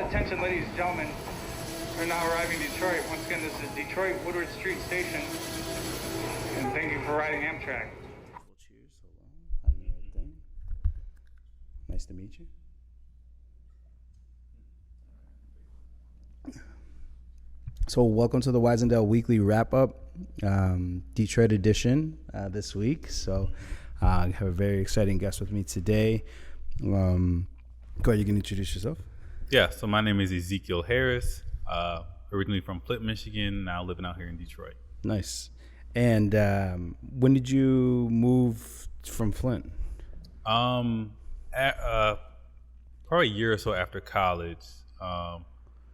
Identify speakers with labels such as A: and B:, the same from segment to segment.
A: Attention, ladies and gentlemen. We're now arriving in Detroit. Once again, this is Detroit Woodward Street Station. And thank you for riding Amtrak.
B: Cheers. Hold on. On the right thing. Nice to meet you. So welcome to the Wisendale Weekly Wrap-Up, Detroit edition this week. So I have a very exciting guest with me today. Go ahead, you can introduce yourself.
C: Yeah, so my name is Ezekiel Harris, originally from Flint, Michigan, now living out here in Detroit.
B: Nice. And when did you move from Flint?
C: Probably a year or so after college.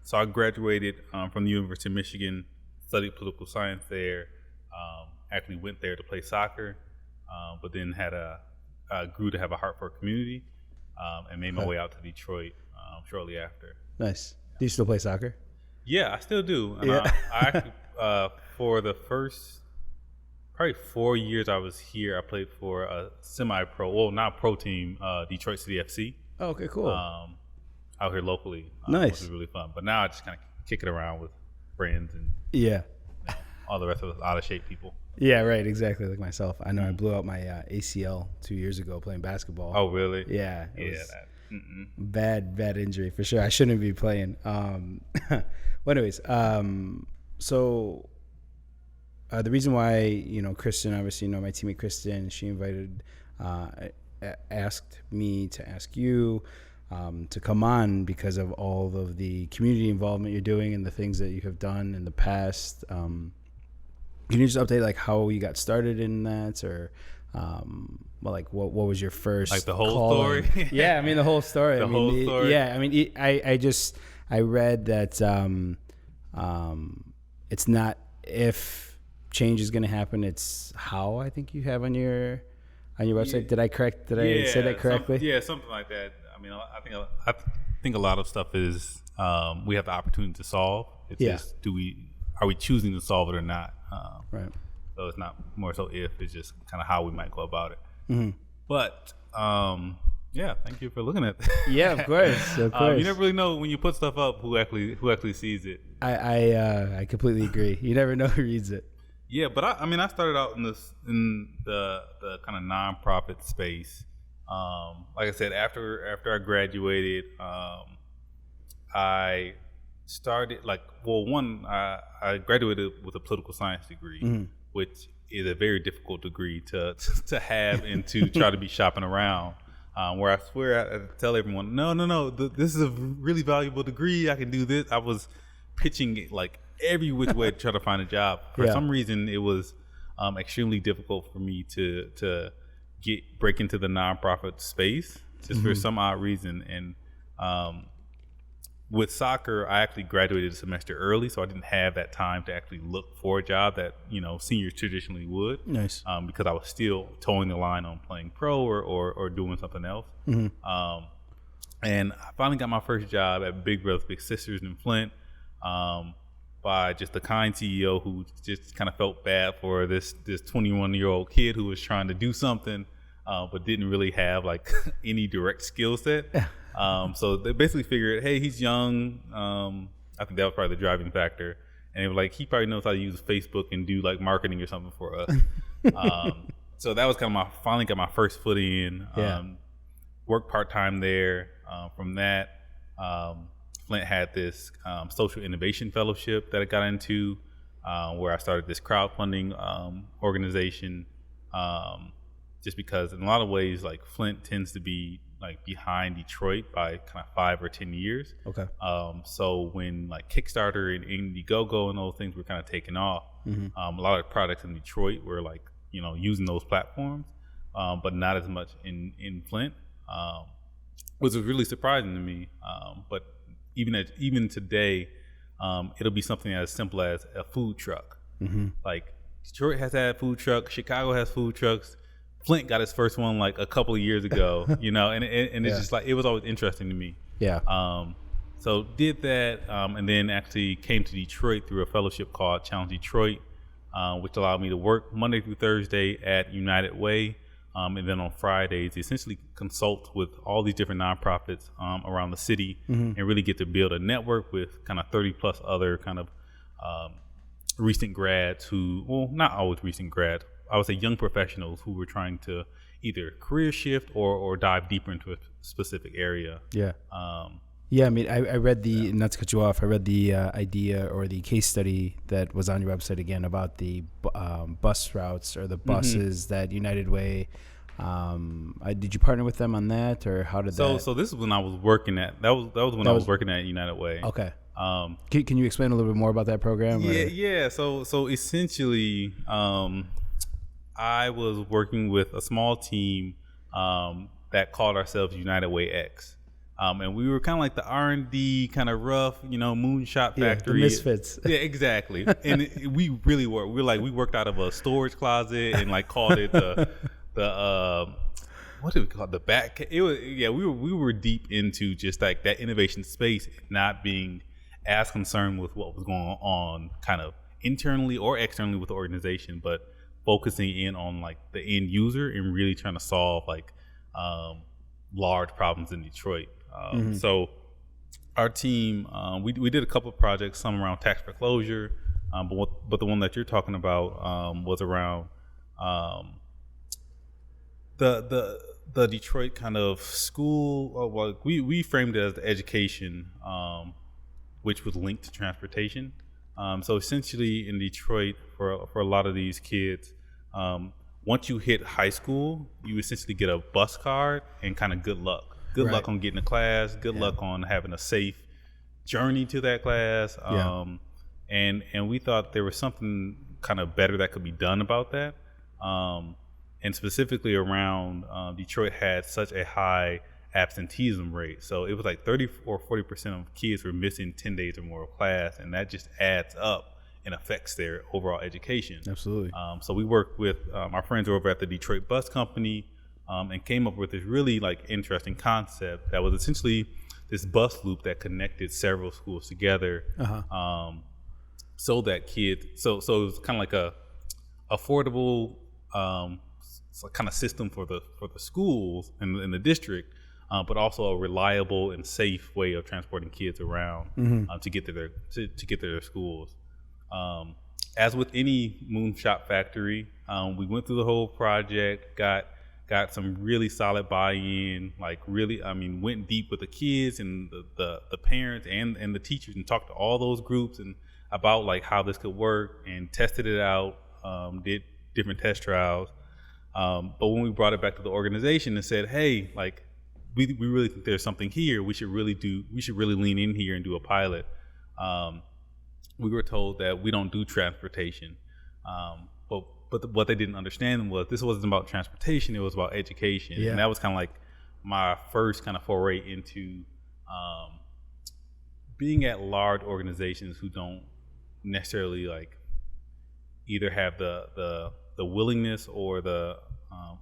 C: So I graduated from the University of Michigan, studied political science there, actually went there to play soccer, but then grew to have a heart for community, and made my way out to Detroit shortly after.
B: Nice. Do you still play soccer?
C: Yeah, I still do. And
B: Yeah.
C: I actually, for the first probably 4 years I was here, I played for a semi-pro, well, not pro team, Detroit City FC.
B: Oh, okay, cool.
C: Out here locally.
B: Nice.
C: Which was really fun. But now I just kind of kick it around with friends and
B: Yeah.
C: all the rest of us out of shape people.
B: Yeah, right. Exactly. Like myself. I know I blew out my ACL 2 years ago playing basketball.
C: Oh, really?
B: Yeah. It
C: Yeah.
B: was bad injury for sure. I shouldn't be playing. Well, anyways, so the reason why, Kristen, obviously, my teammate Kristen, she asked me to ask you to come on because of all of the community involvement you're doing and the things that you have done in the past. Can you just update like how you got started in that, or what was your first,
C: like the whole
B: calling?
C: story?
B: Yeah, I mean the whole story.
C: Whole story.
B: Yeah, I mean I read that it's not if change is going to happen, it's how, I think you have on your website.
C: Yeah.
B: Did I say that correctly?
C: Something like that. I mean, I think a lot of stuff is we have the opportunity to solve. It's just are we choosing to solve it or not?
B: Right.
C: So it's not more so if, it's just kind of how we might go about it.
B: Mm-hmm.
C: But thank you for looking at that.
B: Yeah, of course. Of course.
C: You never really know when you put stuff up who actually sees it.
B: I completely agree. You never know who reads it.
C: Yeah, but I started out in the kind of nonprofit space. Like I said, after I graduated, I started I graduated with a political science degree, which is a very difficult degree to have and to try to be shopping around. Where I swear I tell everyone, no, this is a really valuable degree. I can do this. I was pitching it like every which way to try to find a job. For some reason, it was extremely difficult for me to break into the nonprofit space, just for some odd reason. And with soccer, I actually graduated a semester early, so I didn't have that time to actually look for a job that seniors traditionally would.
B: Nice.
C: Because I was still towing the line on playing pro or doing something else. Mm-hmm. And I finally got my first job at Big Brothers Big Sisters in Flint. By just the kind CEO who just kind of felt bad for this 21-year-old kid who was trying to do something, but didn't really have like any direct skill set. So they basically figured, hey, he's young. I think that was probably the driving factor. And they were like, he probably knows how to use Facebook and do like marketing or something for us. So that was kind of finally got my first foot in. Worked part-time there. From that, Flint had this social innovation fellowship that I got into, where I started this crowdfunding organization, just because in a lot of ways, like Flint tends to be like behind Detroit by kind of 5 or 10 years.
B: Okay.
C: So when like Kickstarter and Indiegogo and those things were kind of taking off, a lot of products in Detroit were like, using those platforms, but not as much in Flint, which was really surprising to me. But even today, it'll be something as simple as a food truck. Like Detroit has had food trucks, Chicago has food trucks. Flint got his first one like a couple of years ago, and it's just like, it was always interesting to me.
B: Yeah.
C: So did that, and then actually came to Detroit through a fellowship called Challenge Detroit, which allowed me to work Monday through Thursday at United Way, And then on Fridays, essentially consult with all these different nonprofits around the city and really get to build a network with kind of 30 plus other kind of recent grads who, well, not always recent grads, I would say young professionals who were trying to either career shift or dive deeper into a specific area.
B: Yeah. I mean, I read the, not to cut you off, I read the idea or the case study that was on your website again about the bus routes or the buses that United Way, did you partner with them on that, or how did that? So
C: this is when I was working at, that was when I was working at United Way.
B: Okay. Can you explain a little bit more about that program?
C: Yeah. So essentially, I was working with a small team that called ourselves United Way X. And we were kind of like the R&D kind of rough, moonshot factory.
B: The misfits.
C: Yeah, exactly. And we really were. We worked out of a storage closet and like called it the what did we call it? The back. It was, we were deep into just like that innovation space, not being as concerned with what was going on kind of internally or externally with the organization, but focusing in on like the end user and really trying to solve like large problems in Detroit. So our team, we did a couple of projects, some around tax foreclosure, but the one that you're talking about was around the Detroit kind of school. Well, we framed it as the education, which was linked to transportation. So essentially in Detroit, for a lot of these kids, once you hit high school, you essentially get a bus card and kind of good luck. Good luck on getting to class. Good luck on having a safe journey to that class. And we thought there was something kind of better that could be done about that. And specifically around Detroit had such a high absenteeism rate. So it was like 30 or 40% of kids were missing 10 days or more of class. And that just adds up and affects their overall education.
B: Absolutely.
C: So we worked with our friends over at the Detroit Bus Company, and came up with this really like interesting concept that was essentially this bus loop that connected several schools together, so that kids. So it was kind of like a affordable kind of system for the schools in the district, but also a reliable and safe way of transporting kids around to get to their schools. As with any moonshot factory, we went through the whole project, got some really solid buy-in, like really, went deep with the kids and the parents and the teachers and talked to all those groups and about like how this could work and tested it out, did different test trials. But when we brought it back to the organization and said, hey, like we really think there's something here, we should really lean in here and do a pilot. We were told that we don't do transportation. But what they didn't understand was this wasn't about transportation, it was about education. And that was kind of like my first kind of foray into being at large organizations who don't necessarily like either have the willingness or the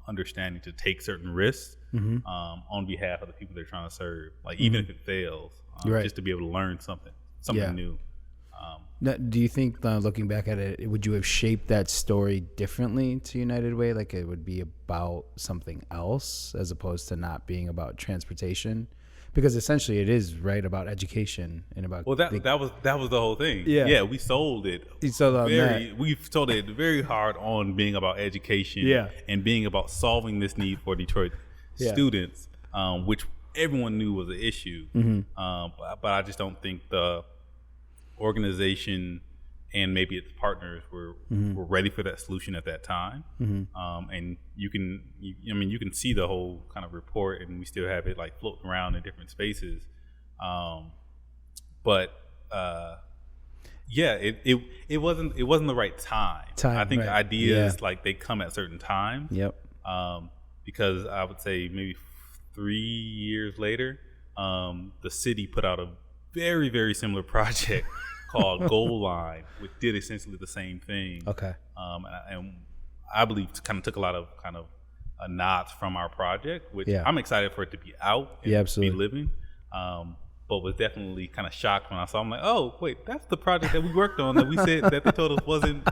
C: understanding to take certain risks on behalf of the people they're trying to serve. Like even if it fails, just to be able to learn something new.
B: Now, do you think, looking back at it, would you have shaped that story differently to United Way? Like it would be about something else as opposed to not being about transportation? Because essentially it is about education and about.
C: Well, that was the whole thing. Yeah, we sold it.
B: You sold on that.
C: We sold it very hard on being about education. And being about solving this need for Detroit students, which everyone knew was an issue. But I just don't think the organization and maybe its partners were ready for that solution at that time. And you can see the whole kind of report, and we still have it like floating around in different spaces. But it wasn't the right time. I think ideas like they come at certain times. Because I would say maybe 3 years later, the city put out a very, very similar project called Goal Line, which did essentially the same thing. And I believe kind of took a lot of kind of nods from our project, which I'm excited for it to be out and be living. But was definitely kind of shocked when I saw. I'm like, oh wait, that's the project that we worked on that we said that they told us wasn't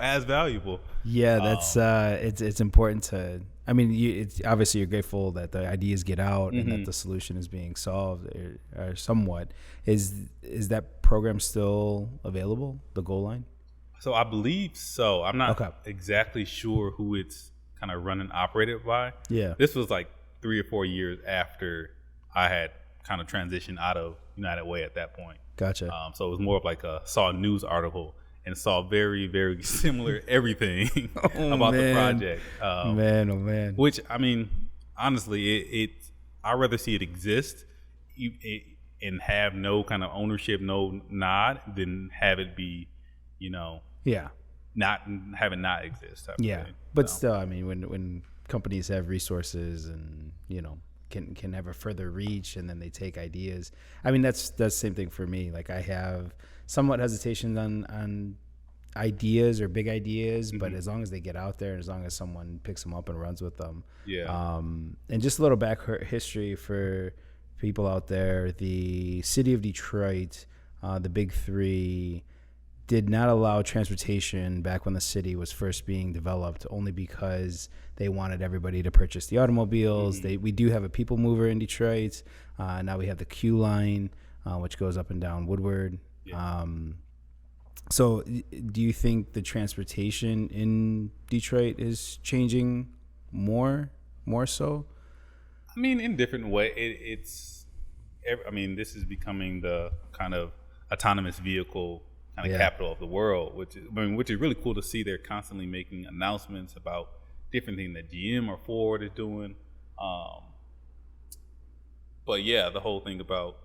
C: as valuable.
B: That's it's important to I mean, it's obviously you're grateful that the ideas get out and that the solution is being solved or somewhat. Is that program still available, the Goal Line?
C: So I believe so. I'm not exactly sure who it's kind of run and operated by.
B: Yeah.
C: This was like 3 or 4 years after I had kind of transitioned out of United Way at that point.
B: Gotcha.
C: So it was more of like saw a news article and saw very, very similar everything about the project.
B: Man.
C: Which, I mean, honestly, I'd rather see it exist and have no kind of ownership, no nod, than have it be, not exist.
B: Yeah. But still, I mean, when companies have resources and, can have a further reach, and then they take ideas. I mean, that's the same thing for me. Like, I have somewhat hesitation on ideas or big ideas, but as long as they get out there and as long as someone picks them up and runs with them.
C: Yeah.
B: And just a little back history for people out there. The city of Detroit, the big three, did not allow transportation back when the city was first being developed, only because they wanted everybody to purchase the automobiles. We do have a people mover in Detroit. Now we have the Q line, which goes up and down Woodward. Yeah. So do you think the transportation in Detroit is changing more so?
C: I mean, in different way. This is becoming the kind of autonomous vehicle kind of capital of the world, which is really cool to see. They're constantly making announcements about different things that GM or Ford is doing. But yeah, the whole thing about,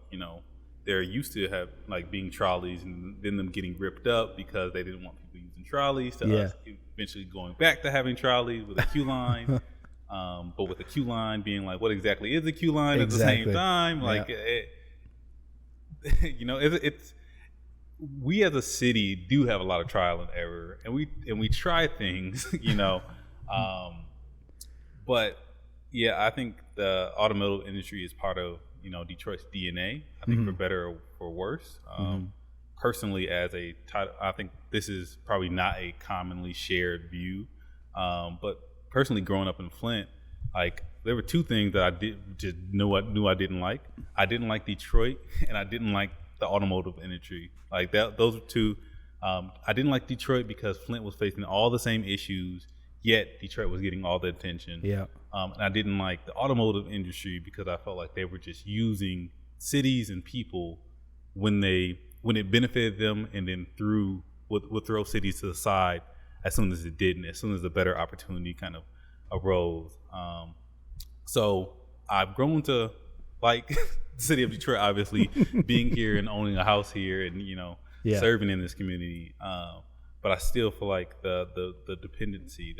C: they're used to have like being trolleys and then them getting ripped up because they didn't want people using trolleys, to us eventually going back to having trolleys with a Q line. But with the Q line being like, what exactly is a Q line at the same time? Like, it's we as a city do have a lot of trial and error, and we try things, but yeah, I think the automotive industry is part of Detroit's DNA. I think for better or for worse. Personally, I think this is probably not a commonly shared view, but personally, growing up in Flint, like, there were two things that I knew I didn't like. I didn't like Detroit, and I didn't like the automotive industry. Like those are two. I didn't like Detroit because Flint was facing all the same issues, yet Detroit was getting all the attention. Yeah. And I didn't like the automotive industry because I felt like they were just using cities and people when it benefited them, and then would throw cities to the side as soon as it didn't, as soon as a better opportunity kind of arose. So I've grown to like the city of Detroit, obviously, being here and owning a house here and, serving in this community. But I still feel like the dependency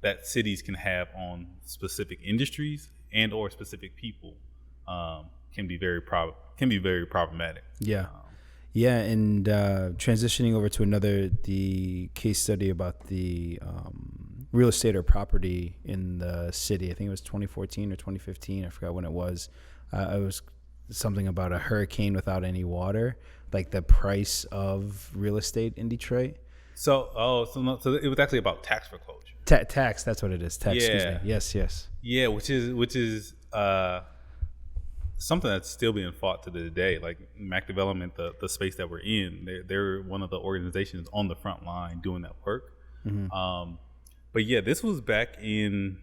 C: that cities can have on specific industries and or specific people can be very problematic. Yeah.
B: Yeah, and transitioning over to the case study about the real estate or property in the city. I think it was 2014 or 2015. I forgot when it was. It was something about a hurricane without any water, like the price of real estate in Detroit.
C: So it was actually about tax foreclosure.
B: Tax, that's what it is. Tax, excuse me. Yes.
C: Yeah, which is something that's still being fought to this day. Like MACC Development, the space that we're in, they're one of the organizations on the front line doing that work. But yeah, this was back in,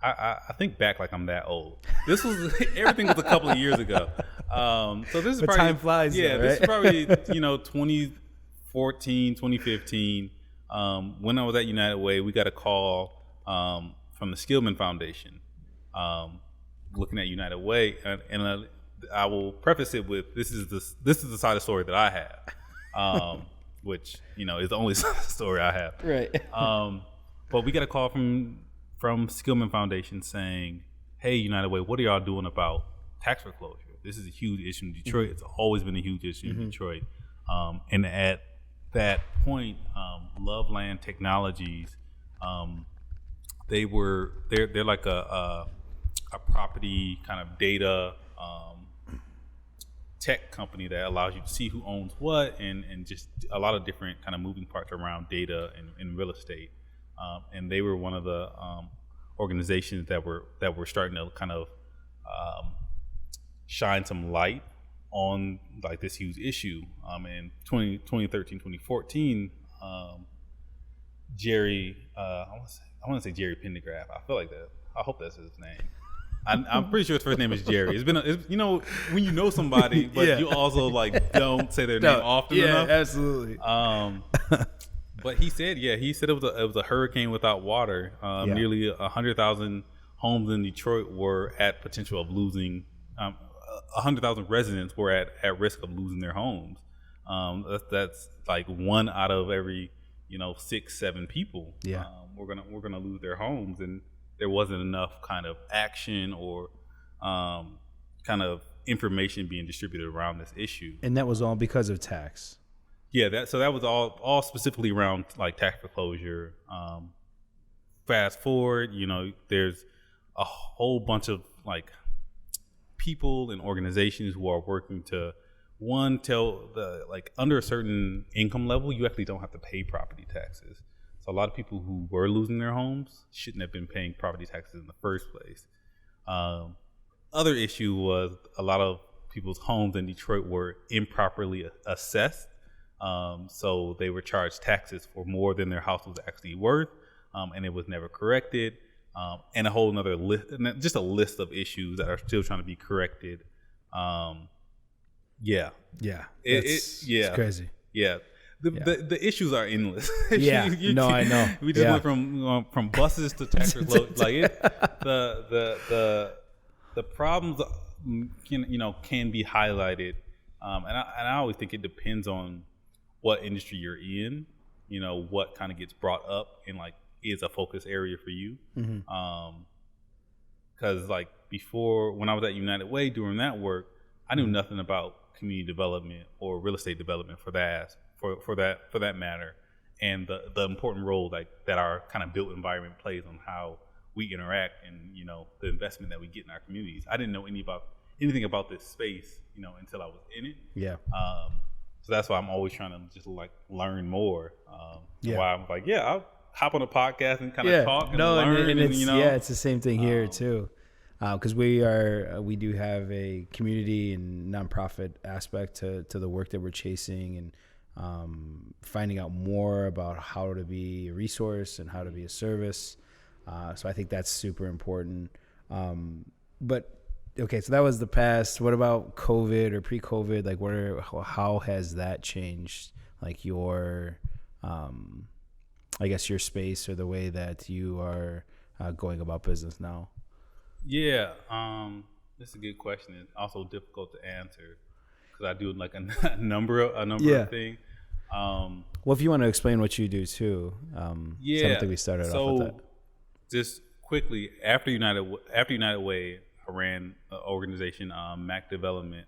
C: I think back like I'm that old. This was, everything was a couple of years ago. So this is
B: but
C: probably,
B: time flies.
C: Yeah,
B: though, right?
C: This is probably 2014, 2015. When I was at United Way, we got a call from the Skillman Foundation, looking at United Way, and I will preface it with this is the side of the story that I have. Which is the only story I have. Right. But we got a call from Skillman Foundation saying, "Hey, United Way, what are y'all doing about tax foreclosure? This is a huge issue in Detroit. It's always been a huge issue in Detroit." And at that point, Loveland Technologies, they're like a property kind of data tech company that allows you to see who owns what, and just a lot of different kind of moving parts around data and real estate. And they were one of the organizations that were starting to kind of shine some light on like this huge issue. In 2013, 2014, Jerry, I want to say Jerry Pendergraft. I feel like that. I hope that's his name. I'm pretty sure his first name is Jerry. It's you know, when you know somebody, but you also like don't say their name often enough.
B: Yeah, absolutely.
C: But he said it was a hurricane without water. Nearly 100,000 homes in Detroit were at potential of losing. 100,000 residents were at risk of losing their homes. That's like 1 out of every 6-7 people. We're gonna lose their homes, and there wasn't enough kind of action or kind of information being distributed around this issue.
B: And that was all because of tax.
C: Yeah, that was all specifically around like tax foreclosure. Fast forward, there's a whole bunch of like people and organizations who are working to tell like under a certain income level, you actually don't have to pay property taxes. So a lot of people who were losing their homes shouldn't have been paying property taxes in the first place. Other issue was a lot of people's homes in Detroit were improperly assessed. So they were charged taxes for more than their house was actually worth, and it was never corrected. And a whole nother list, just a list of issues that are still trying to be corrected. It's
B: crazy.
C: Yeah. The issues are endless.
B: I know.
C: We just went from buses to tractor loads. Like the problems can be highlighted, and I always think it depends on what industry you're in. What kind of gets brought up and like is a focus area for you. Because like before, when I was at United Way doing that work, I knew nothing about community development or real estate development for that matter, and the important role that our kind of built environment plays on how we interact and the investment that we get in our communities. I didn't know anything about this space until I was in it. So that's why I'm always trying to just like learn more. Why I'm like, I'll hop on a podcast and kind of talk and learn. And
B: it's the same thing here too. Because we do have a community and nonprofit aspect to the work that we're chasing, and finding out more about how to be a resource and how to be a service. So I think that's super important. But okay, so that was the past. What about COVID or pre-COVID? Like, how has that changed? Like your, I guess your space or the way that you are going about business now.
C: Yeah, this is a good question. It's also difficult to answer because I do like a number of things.
B: Well, if you want to explain what you do too, so I don't think we started off with that.
C: Just quickly, after United Way, I ran an organization, MACC Development,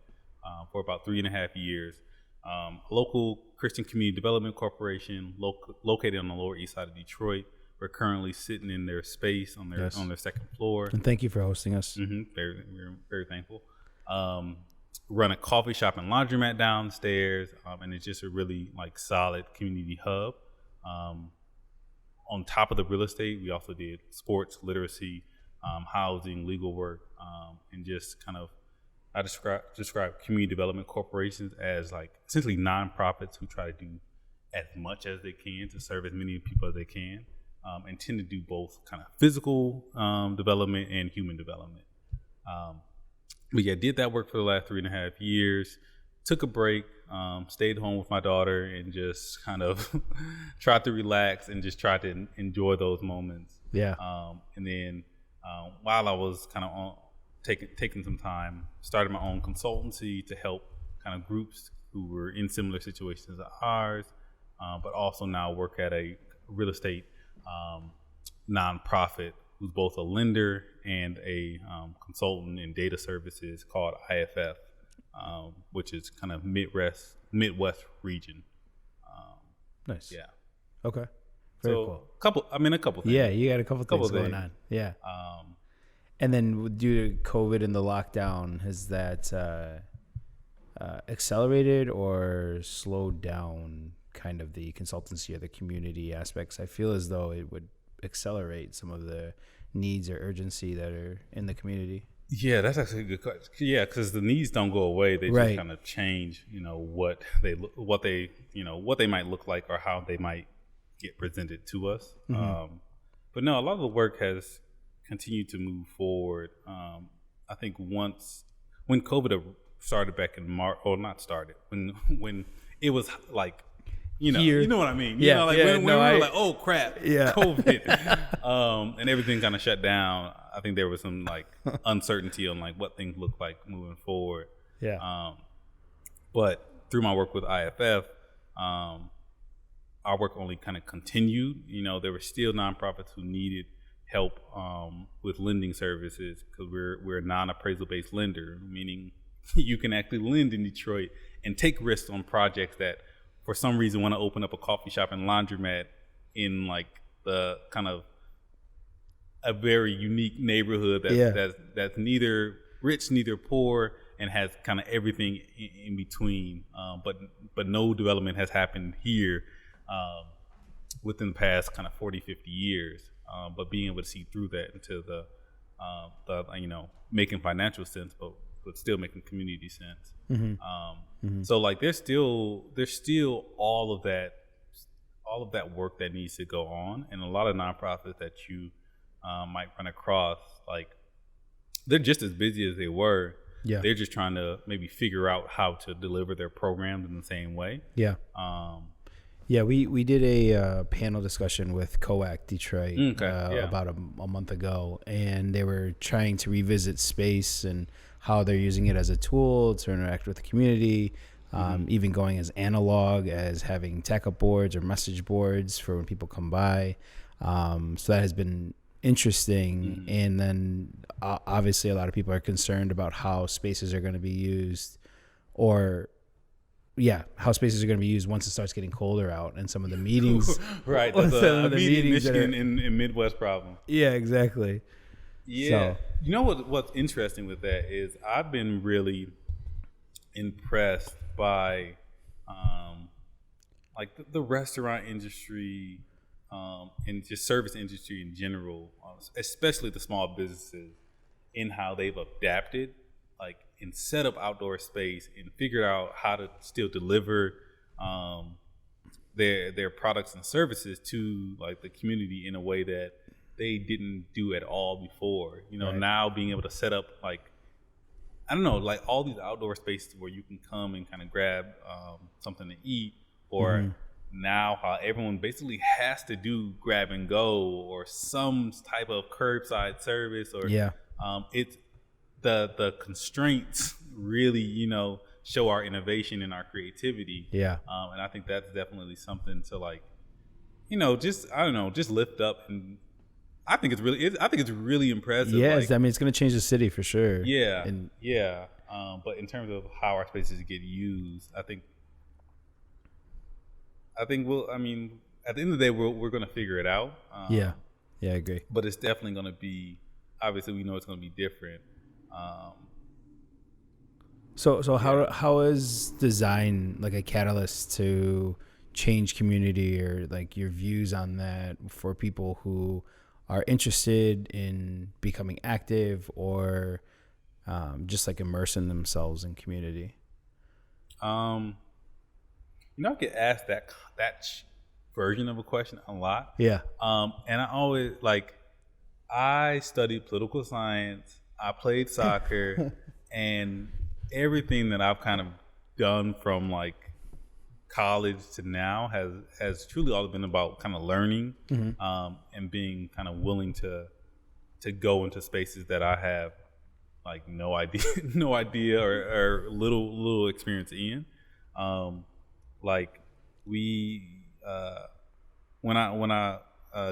C: for about 3.5 years. A local Christian Community Development Corporation located on the Lower East Side of Detroit. We're currently sitting in their space on their second floor.
B: And thank you for hosting us.
C: We're very thankful. Run a coffee shop and laundromat downstairs, and it's just a really like solid community hub. On top of the real estate, we also did sports, literacy, housing, legal work, and just kind of I describe community development corporations as like essentially nonprofits who try to do as much as they can to serve as many people as they can. And tend to do both kind of physical development and human development. But did that work for the last 3.5 years. Took a break, stayed home with my daughter, and just kind of tried to relax and just tried to enjoy those moments. And then while I was kind of taking some time, started my own consultancy to help kind of groups who were in similar situations as ours, but also now work at a real estate nonprofit who's both a lender and a consultant in data services called IFF, which is kind of Midwest region.
B: Nice.
C: Yeah.
B: Okay. Very cool.
C: A couple things.
B: Yeah, you got a couple things going on. Yeah. And then due to COVID and the lockdown, has that accelerated or slowed down kind of the consultancy or the community aspects? I feel as though it would accelerate some of the needs or urgency that are in the community.
C: Yeah, that's actually a good question. Yeah, because the needs don't go away; they just kind of change. What they might look like or how they might get presented to us. But no, a lot of the work has continued to move forward. I think when COVID started back in March, or not started, when it was like, you know what I mean?
B: Yeah,
C: when we were like, oh crap,
B: yeah.
C: COVID, and everything kind of shut down. I think there was some like uncertainty on like what things look like moving forward.
B: Yeah.
C: But through my work with IFF, our work only kind of continued. There were still nonprofits who needed help with lending services, because we're a non-appraisal based lender, meaning you can actually lend in Detroit and take risks on projects that for some reason want to open up a coffee shop and laundromat in like the kind of a very unique neighborhood that's neither rich, neither poor, and has kind of everything in between. But no development has happened here within the past kind of 40, 50 years. But being able to see through that into the making financial sense, but still making community sense. So like there's still all of that work that needs to go on, and a lot of nonprofits that you might run across, like they're just as busy as they were. Yeah. They're just trying to maybe figure out how to deliver their programs in the same way.
B: Yeah. Yeah, we did a panel discussion with COAC Detroit about a month ago, and they were trying to revisit space and how they're using it as a tool to interact with the community, even going as analog as having tack-up boards or message boards for when people come by. So that has been interesting. And then obviously a lot of people are concerned about how spaces are going to be used, how spaces are going to be used once it starts getting colder out, and some of the meetings.
C: Right, that's a Michigan and Midwest problem.
B: Yeah, exactly.
C: Yeah. So, what's interesting with that is I've been really impressed by like the restaurant industry and just service industry in general, especially the small businesses, in how they've adapted, like, and set up outdoor space and figured out how to still deliver their products and services to like the community in a way that they didn't do at all before. Now being able to set up like, I don't know, like all these outdoor spaces where you can come and kind of grab something to eat, or now how everyone basically has to do grab and go or some type of curbside service, or it's the constraints really, show our innovation and our creativity. Yeah. And I think that's definitely something to like, just lift up. And I think it's really impressive.
B: Yes. Like, it's going to change the city for sure.
C: Yeah. But in terms of how our spaces get used, I think at the end of the day, we're going to figure it out.
B: Yeah, I agree.
C: But it's definitely going to be, obviously we know it's going to be different.
B: So how is design like a catalyst to change community, or like your views on that for people who are interested in becoming active or just like immersing themselves in community?
C: I get asked that version of a question a lot.
B: Yeah.
C: And I always I studied political science. I played soccer, and everything that I've kind of done from like college to now has truly all been about kind of learning, and being kind of willing to go into spaces that I have like no idea or little experience in. When I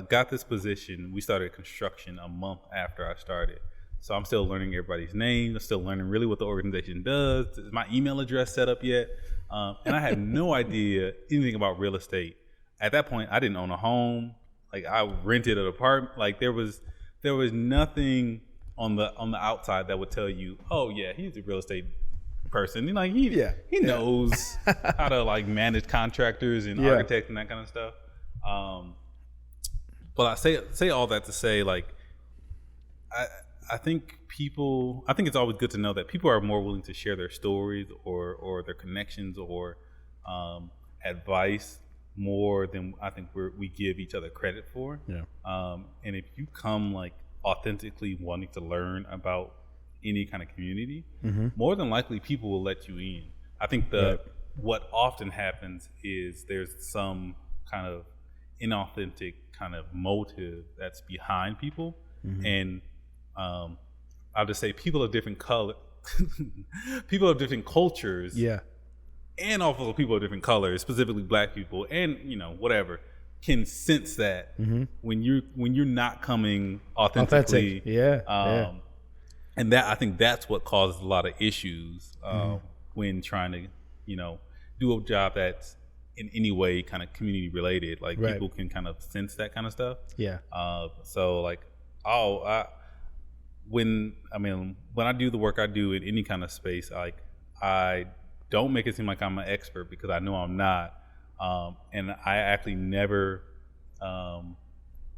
C: got this position, we started construction a month after I started. So I'm still learning everybody's names. I'm still learning really what the organization does. Is my email address set up yet? And I had no idea anything about real estate. At that point, I didn't own a home. Like, I rented an apartment. Like, there was nothing on the outside that would tell you, oh yeah, he's a real estate person. Like he knows how to like manage contractors and architects and that kind of stuff. But I say all that to say, like, I think it's always good to know that people are more willing to share their stories or their connections or advice more than I think we give each other credit for. Yeah. And if you come like authentically wanting to learn about any kind of community, more than likely people will let you in. I think what often happens is there's some kind of inauthentic kind of motive that's behind people, and I'll just say people of different people of different cultures, and also people of different colors, specifically Black people, and whatever, can sense that when you're not coming authentically, and that I think that's what causes a lot of issues when trying to do a job that's in any way kind of community related. Like people can kind of sense that kind of stuff. So like when I do the work I do in any kind of space, like I don't make it seem like I'm an expert, because I know I'm not, and I actually never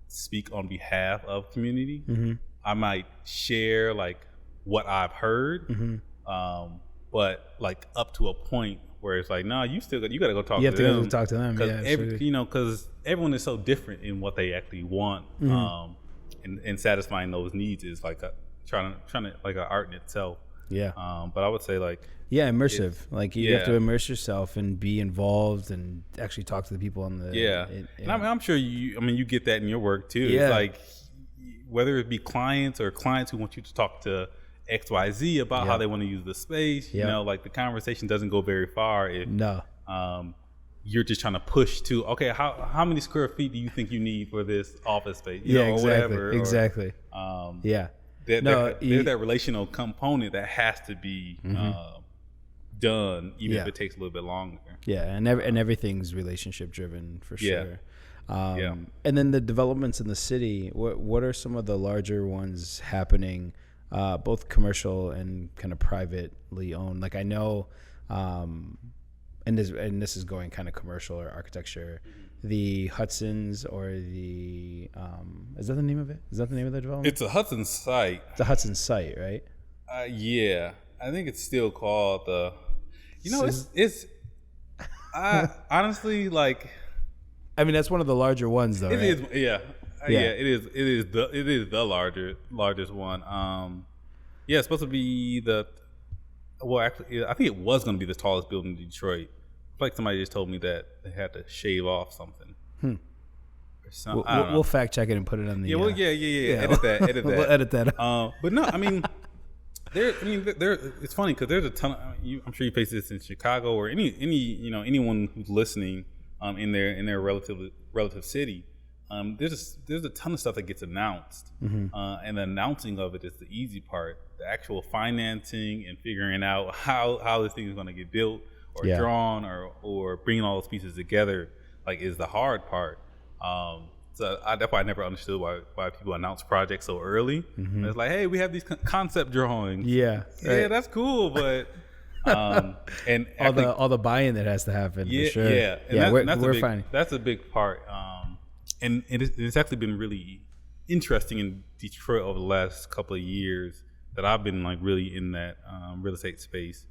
C: speak on behalf of community. I might share like what I've heard, but like up to a point where it's like, no, you got to go talk to them. You have to go talk to them, because everyone is so different in what they actually want, and satisfying those needs is like trying to like an art in itself. But I would say like
B: immersive. Like you have to immerse yourself and be involved and actually talk to the people on the
C: and I'm sure you get that in your work too. It's like whether it be clients or clients who want you to talk to XYZ about how they want to use the space, like the conversation doesn't go very far if you're just trying to push to, okay, how many square feet do you think you need for this office space? Or whatever.
B: Exactly.
C: There's that relational component that has to be done, even if it takes a little bit longer.
B: And everything's relationship driven for sure. And then the developments in the city, what are some of the larger ones happening, both commercial and kind of privately owned? Like I know, and this is going kind of commercial or architecture, the Hudson's or the is that the name of it? Is that the name of the development?
C: It's a Hudson site.
B: It's a Hudson site, right?
C: I think it's still called the. It's honestly like.
B: I mean, that's one of the larger ones, though. It is,
C: It is the largest one. It's supposed to be actually, I think it was going to be the tallest building in Detroit. Like somebody just told me that they had to shave off something.
B: We'll fact check it and put it on the.
C: Edit that.
B: We'll edit that.
C: But no, I mean, it's funny because there's a ton. I'm sure you face this in Chicago or anyone who's listening in their relative city. There's a ton of stuff that gets announced, and the announcing of it is the easy part. The actual financing and figuring out how this thing is going to get built or drawn or bringing all those pieces together is the hard part. So that's why I never understood why people announce projects so early. It's like, hey, we have these concept drawings. That's cool, but and
B: all the buy-in that has to happen. For sure. We're fine.
C: That's a big part. And it's actually been really interesting in Detroit over the last couple of years that I've been really in that real estate space,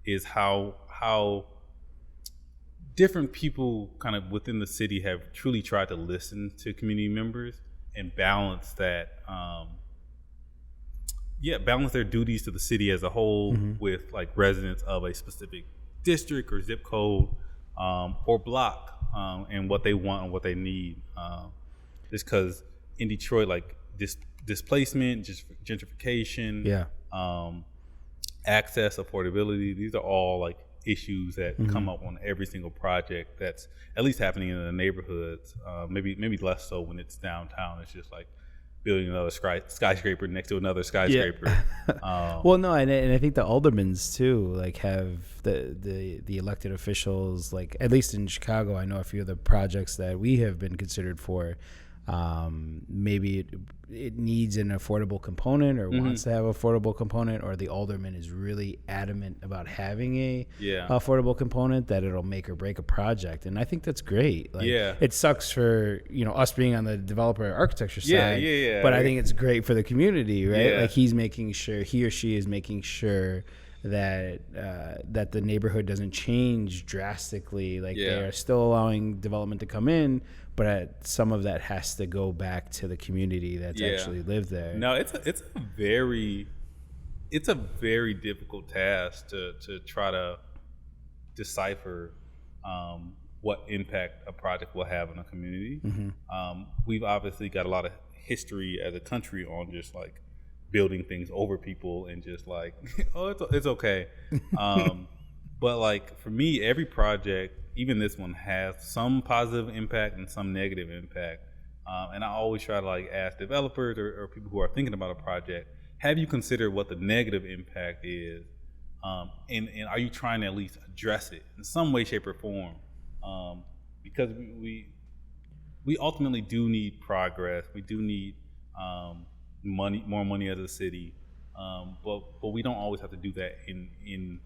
C: is how different people kind of within the city have truly tried to listen to community members and balance that, balance their duties to the city as a whole with residents of a specific district or zip code or block. And what they want and what they need, just because in Detroit, displacement, just gentrification, access, affordability, these are all issues that come up on every single project that's at least happening in the neighborhoods. Maybe less so when it's downtown. It's just building another skyscraper next to another skyscraper.
B: Well, no, and I think the aldermans too, have the elected officials, at least in Chicago, I know a few of the projects that we have been considered for, maybe it needs an affordable component or wants to have an affordable component, or the alderman is really adamant about having a affordable component, that it'll make or break a project. And I think that's great. Like, it sucks for, us being on the developer architecture side, but I think it's great for the community, right? Like, he or she is making sure that that the neighborhood doesn't change drastically. Like, they are still allowing development to come in, but some of that has to go back to the community that's actually lived there.
C: No, it's a very difficult task to try to decipher what impact a project will have in a community. We've obviously got a lot of history as a country on just like building things over people and just like, oh, it's okay. But like for me, every project, even this one, has some positive impact and some negative impact. And I always try to like ask developers or people who are thinking about a project, have you considered what the negative impact is? And are you trying to at least address it in some way, shape, or form? Because we ultimately do need progress. We do need more money as a city, but we don't always have to do that in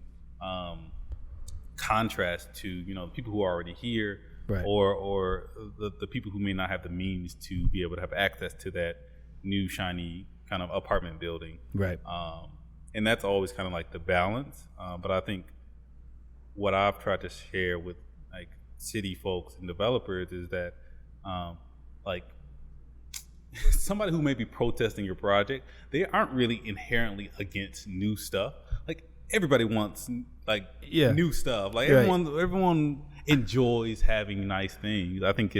C: contrast to people who are already here, or the people who may not have the means to be able to have access to that new shiny kind of apartment building, and that's always kind of like the balance. But I think what I've tried to share with like city folks and developers is that like somebody who may be protesting your project, they aren't really inherently against new stuff. Like everybody wants like new stuff. Like everyone enjoys having nice things. I think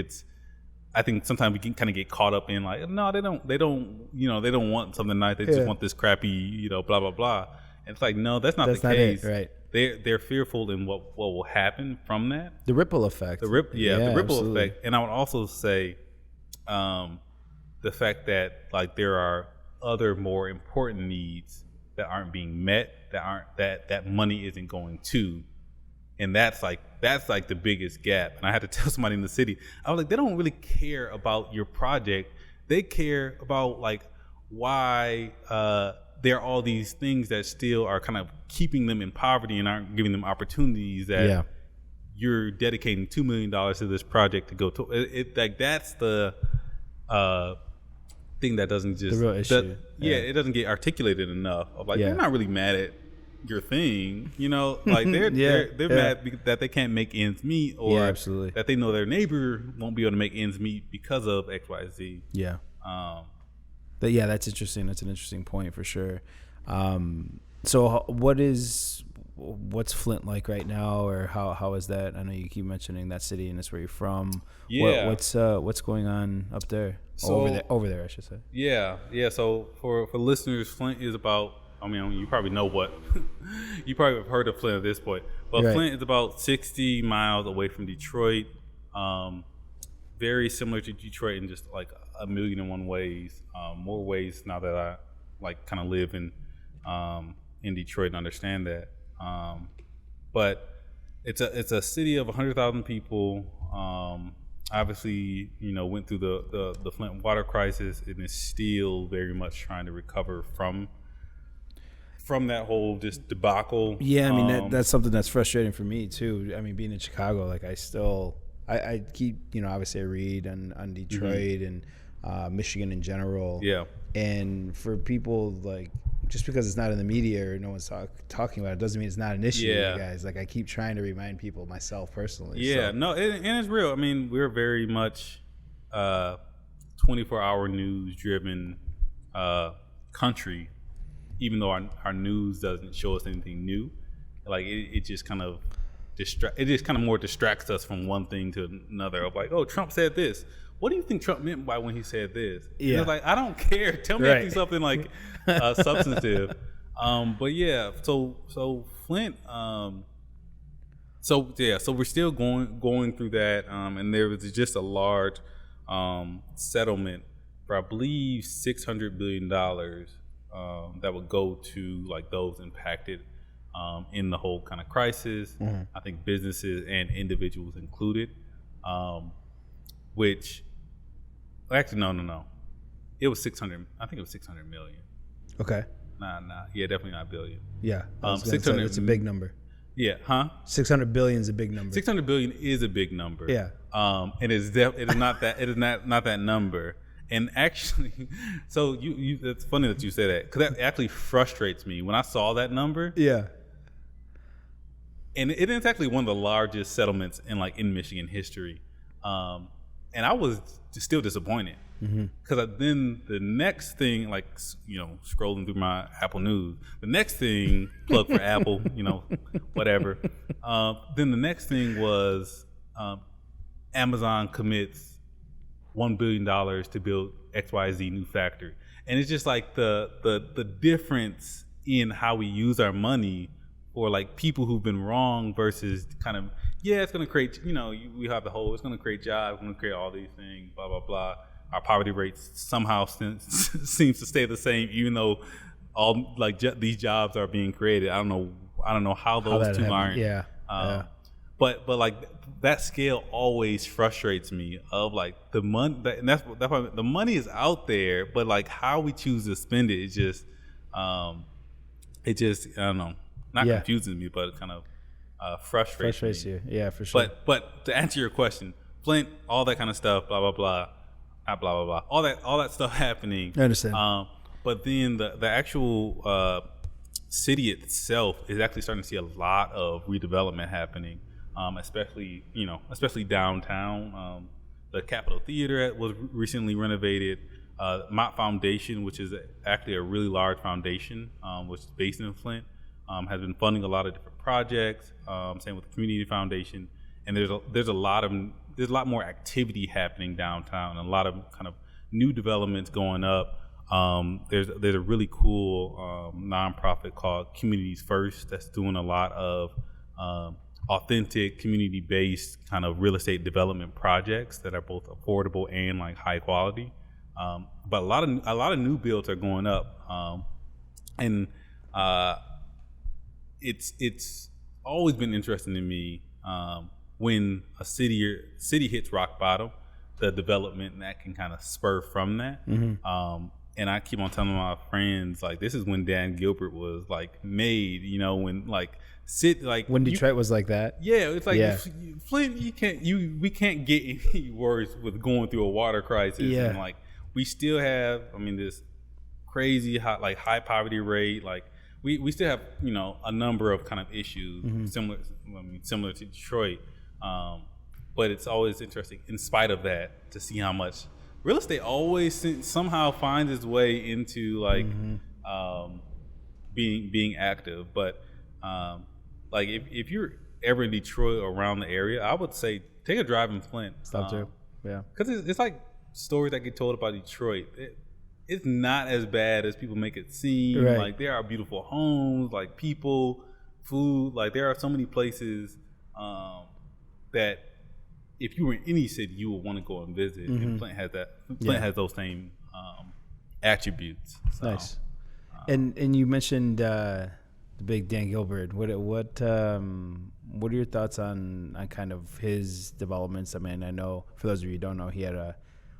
C: sometimes we can kind of get caught up in like, no, they don't want something nice. They just want this crappy, blah blah blah. And it's like, no, that's not the case.
B: Right.
C: They're fearful in what will happen from that.
B: The ripple effect.
C: The ripple
B: absolutely.
C: effect. And I would also say, the fact that like there are other more important needs that aren't being met, that money isn't going to, and that's like the biggest gap. And I had to tell somebody in the city, I was like, they don't really care about your project. They care about like why there are all these things that still are kind of keeping them in poverty and aren't giving them opportunities that you're dedicating $2 million to this project to go to. It like that's the thing that doesn't just
B: the real issue.
C: It doesn't get articulated enough. Of like they're not really mad at your thing, like they're mad that they can't make ends meet, or that they know their neighbor won't be able to make ends meet because of X, Y, Z.
B: But that's interesting. That's an interesting point for sure. So what's Flint like right now, or how is that? I know you keep mentioning that city and that's where you're from. What's going on up there? Over there, I should say. So for listeners, Flint is about, you probably know what you probably have heard of Flint at this point, but Flint is about 60 miles away from Detroit. Very similar to Detroit in just like a million and one ways. More ways now that I like kind of live in Detroit and understand that. But it's a city of 100,000 people. Obviously, went through the Flint water crisis and is still very much trying to recover from that whole just debacle. That's something that's frustrating for me too. Being in Chicago, like I keep, obviously I read on Detroit and Michigan in general. And for people, like, just because it's not in the media or no one's talking about it doesn't mean it's not an issue, you guys. Like, I keep trying to remind people, myself personally.
C: And it's real. We're very much 24-hour news driven country, even though our news doesn't show us anything new. Like, it just kind of more distracts us from one thing to another. Of like, oh, Trump said this. What do you think Trump meant by when he said this? It's like, I don't care. Tell me something like substantive. So Flint. So we're still going through that, and there was just a large settlement for, I believe, $600 billion that would go to like those impacted in the whole kind of crisis. I think businesses and individuals included, which Actually, no. It was 600. I think it was 600 million.
B: Okay.
C: Nah. Yeah, definitely not billion.
B: Yeah.
C: 600.
B: It's a big number.
C: Yeah. Huh?
B: 600 billion is a big number.
C: 600 billion is a big number.
B: Yeah.
C: And it is not that. It is not that number. And actually, so you it's funny that you say that, because that actually frustrates me when I saw that number.
B: Yeah.
C: And it is actually one of the largest settlements in Michigan history. And I was still disappointed, because then the next thing, scrolling through my Apple News, the next thing, plug for Apple, whatever. Then the next thing was Amazon commits $1 billion to build XYZ new factory. And it's just like the difference in how we use our money for like people who've been wrong versus kind of, it's going to create, we have the whole, it's going to create jobs, it's going to create all these things, blah, blah, blah. Our poverty rates somehow seems to stay the same, even though all these jobs are being created. I don't know how those two aren't.
B: Yeah.
C: But like that scale always frustrates me, of like the money, and that's why the money is out there, but like how we choose to spend it, I don't know, not confuses me, but it kind of frustrates me.
B: You. Yeah, for sure.
C: But to answer your question, Flint, all that kind of stuff, blah blah blah, not blah blah blah, all that stuff happening.
B: I understand.
C: But then the actual city itself is actually starting to see a lot of redevelopment happening. Especially downtown. The Capitol Theater was recently renovated. MACC Foundation, which is actually a really large foundation, which is based in Flint, has been funding a lot of different projects. Same with the Community Foundation, and there's a lot more activity happening downtown, and a lot of kind of new developments going up. There's a really cool nonprofit called Communities First that's doing a lot of authentic, community-based kind of real estate development projects that are both affordable and like high quality. But a lot of new builds are going up, and it's always been interesting to me when a city hits rock bottom, the development that can kind of spur from that. And I keep on telling my friends, like, this is when Dan Gilbert was like made, when when
B: Detroit was like that.
C: Yeah, it's like Flint, we can't get any worse with going through a water crisis.
B: Yeah.
C: And like we still have, this crazy high poverty rate. Like we still have, a number of kind of issues similar to Detroit. But it's always interesting, in spite of that, to see how much real estate always somehow finds its way into being active. But if you're ever in Detroit or around the area, I would say take a drive in Flint.
B: Stop too. Yeah,
C: because it's like stories that get told about Detroit. It's not as bad as people make it seem.
B: Right.
C: Like there are beautiful homes, like people, food. Like there are so many places that if you were in any city, you would want to go and visit. And Flint has that. Flint has those same attributes. So,
B: nice. And you mentioned the big Dan Gilbert. What are your thoughts on kind of his developments? I mean, I know for those of you who don't know, he had a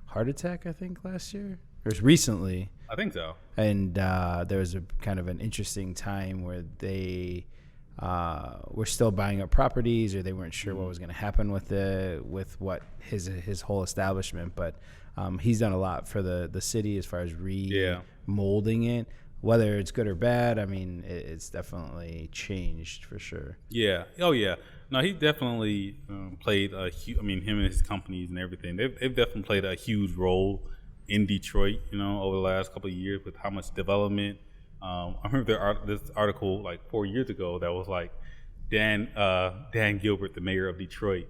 B: heart attack, I think, last year. Or it was recently.
C: I think so. And
B: there was a kind of an interesting time where they were still buying up properties, or they weren't sure what was going to happen with what his whole establishment. But he's done a lot for the city as far as remolding it. Whether it's good or bad, I mean, it's definitely changed for sure.
C: Yeah. Oh, yeah. No, he definitely played a huge. I mean, him and his companies and everything. They've definitely played a huge role in Detroit. Over the last couple of years with how much development. I remember this article like 4 years ago that was like Dan Gilbert, the mayor of Detroit.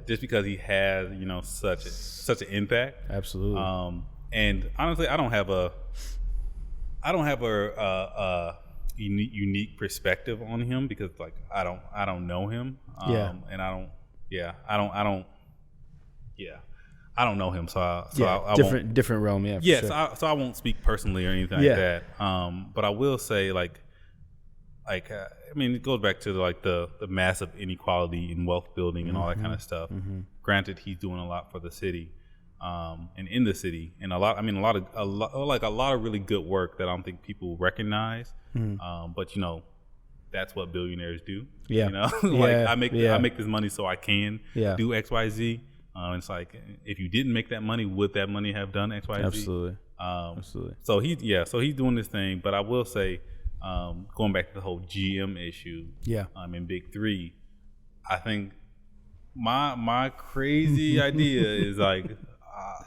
C: Just because he has such an impact.
B: Absolutely.
C: And honestly, I don't have a unique perspective on him because like I don't know him. And I don't know him, so I
B: different realm,
C: so I won't speak personally or anything like that. But I will say, I mean, it goes back to the massive inequality in wealth building and all that kind of stuff. Granted, he's doing a lot for the city, and in the city, and a lot of really good work that I don't think people recognize. But that's what billionaires do.
B: Yeah.
C: I make this money so I can do X, Y, Z. It's like, if you didn't make that money, would that money have done X, Y, Z?
B: Absolutely.
C: So he's doing this thing. But I will say, going back to the whole GM issue, in Big Three, I think my crazy idea is like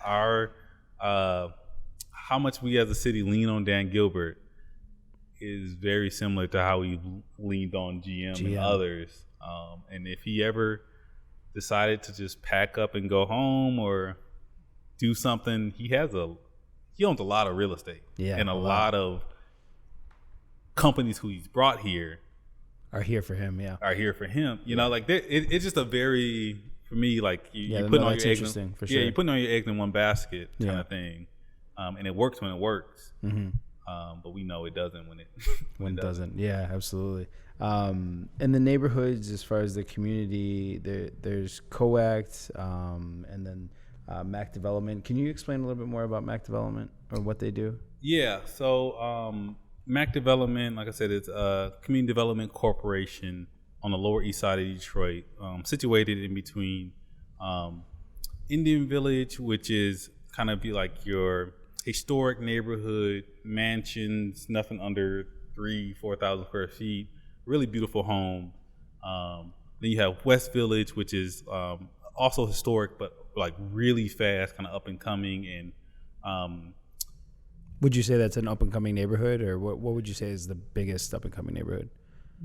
C: our how much we as a city lean on Dan Gilbert is very similar to how we leaned on GM and others. And if he ever decided to just pack up and go home or do something, he owns a lot of real estate, and a lot of companies who he's brought here
B: are here for him.
C: It's just a very, for me, like you putting all your eggs in,
B: for sure.
C: you're putting all your eggs in one basket kind of thing, and it works when it works. But we know it doesn't when it
B: doesn't. Yeah, absolutely. In the neighborhoods, as far as the community, there's COACT, and then MACC Development. Can you explain a little bit more about MACC Development or what they do? Yeah.
C: So MACC Development, like I said, it's a community development corporation on the Lower East Side of Detroit, situated in between Indian Village, which is kind of be like your historic neighborhood, mansions, nothing under 3,000-4,000 square feet, really beautiful home. Then you have West Village, which is also historic, but like really fast, kind of up and coming. And
B: would you say that's an up and coming neighborhood, or what would you say is the biggest up and coming neighborhood?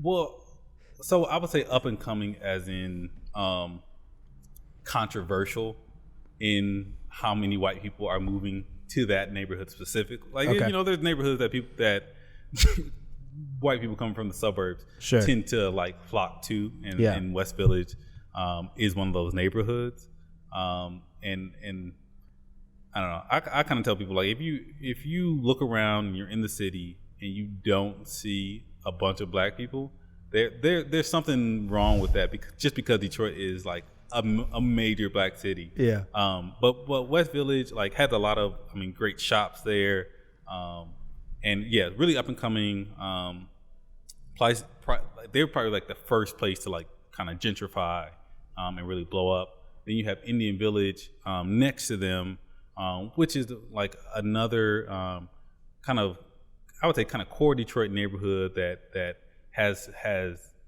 C: Well, so I would say up and coming as in controversial in how many white people are moving to that neighborhood specific. Like, there's neighborhoods that white people coming from the suburbs tend to like flock to, and West Village is one of those neighborhoods. And I don't know. I kind of tell people, like, if you look around and you're in the city and you don't see a bunch of black people, there's something wrong with that, because Detroit is like a major black city. Yeah. But West Village like has a lot of great shops there, and really up and coming. They're probably like the first place to like kind of gentrify and really blow up. Then you have Indian Village next to them, which is like another kind of, I would say, kind of core Detroit neighborhood that has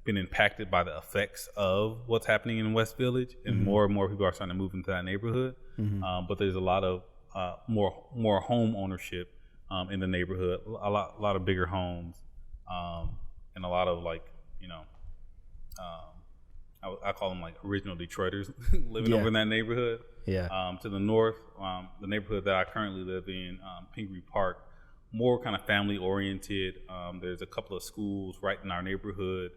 C: been impacted by the effects of what's happening in West Village, and more and more people are starting to move into that neighborhood. But there's a lot of more home ownership in the neighborhood, a lot of bigger homes, and a lot of like I call them like original Detroiters living over in that neighborhood. To the north, the neighborhood that I currently live in, Pingree Park, more kind of family oriented. There's a couple of schools right in our neighborhood,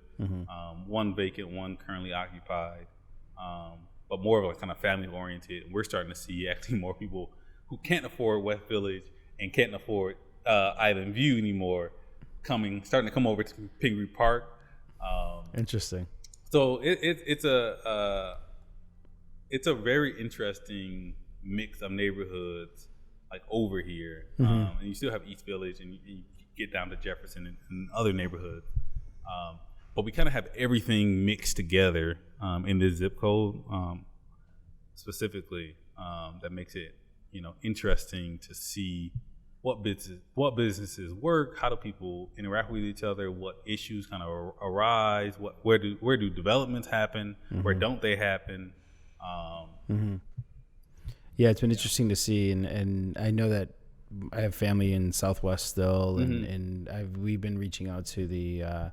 C: one vacant, one currently occupied, but more of a kind of family oriented. We're starting to see actually more people who can't afford West Village and can't afford Island View anymore starting to come over to Pingree Park.
B: Interesting.
C: So it's a very interesting mix of neighborhoods like over here, and you still have East Village, and you get down to Jefferson and other neighborhoods, but we kind of have everything mixed together in this zip code specifically, that makes it interesting to see what businesses work, how do people interact with each other, what issues kind of arise, where do developments happen, where don't they happen.
B: Yeah, it's been interesting to see, and I know that I have family in Southwest still, and we've been reaching out to the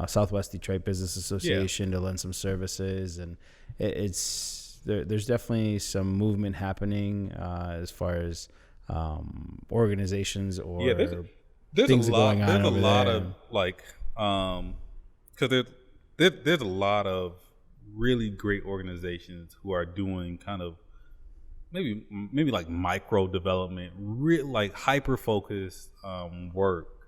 B: Southwest Detroit Business Association to lend some services, and there's definitely some movement happening as far as organizations or things going on.
C: There's a lot
B: there.
C: of like, because there's a lot of really great organizations who are doing kind of maybe like micro development, like hyper focused work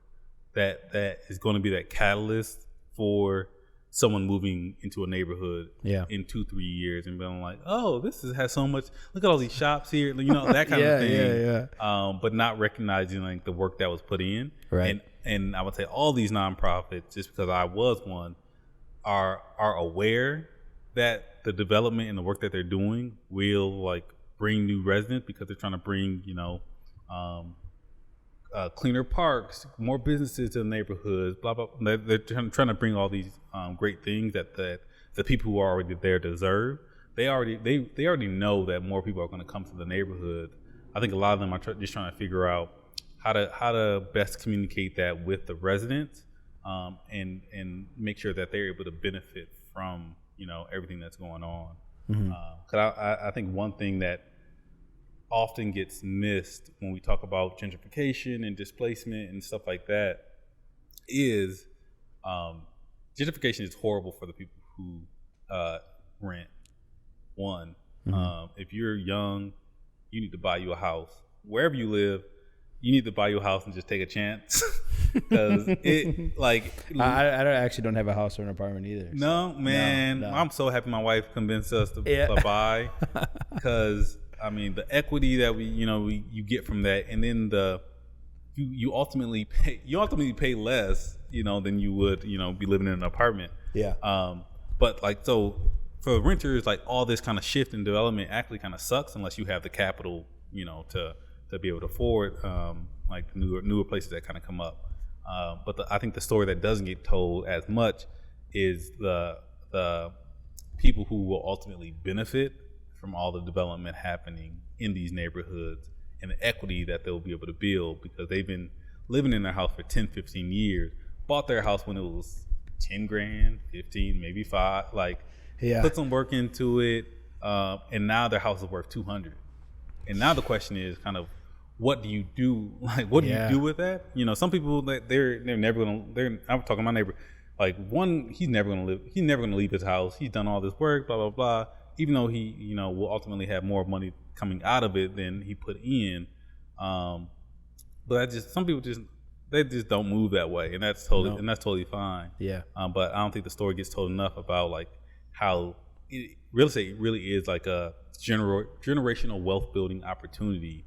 C: that is going to be that catalyst for someone moving into a neighborhood in 2-3 years and being like, oh, has so much, look at all these shops here, that kind of thing. But not recognizing like the work that was put in.
B: Right.
C: And I would say all these nonprofits, just because I was one, are aware that the development and the work that they're doing will like bring new residents, because they're trying to bring, cleaner parks, more businesses to the neighborhoods, blah, blah. They're trying to bring all these great things that the people who are already there deserve. They already know that more people are going to come to the neighborhood. I think a lot of them are just trying to figure out how to best communicate that with the residents, and make sure that they're able to benefit from everything that's going on. Because I think one thing that often gets missed when we talk about gentrification and displacement and stuff like that is gentrification is horrible for the people who rent. One, if you're young, you need to buy you a house. Wherever you live, you need to buy you a house and just take a chance. Because
B: I don't have a house or an apartment either.
C: No, so. Man, no. I'm so happy my wife convinced us to buy, because I mean the equity that you get from that, and then you ultimately pay less than you would be living in an apartment. But so for renters, like all this kind of shift in development actually kind of sucks unless you have the capital to be able to afford like newer places that kind of come up. But I think the story that doesn't get told as much is the people who will ultimately benefit from all the development happening in these neighborhoods, and the equity that they'll be able to build, because they've been living in their house for 10, 15 years, bought their house when it was 10 grand, 15, maybe 5, put some work into it, and now their house is worth 200. And now the question is kind of, what do you do? What do you do with that? Some people, they're never gonna. I'm talking to my neighbor. He's never gonna leave his house. He's done all this work, blah blah blah. Even though he, will ultimately have more money coming out of it than he put in. But some people just don't move that way, and that's totally fine. Yeah. But I don't think the story gets told enough about how real estate really is like a generational wealth building opportunity.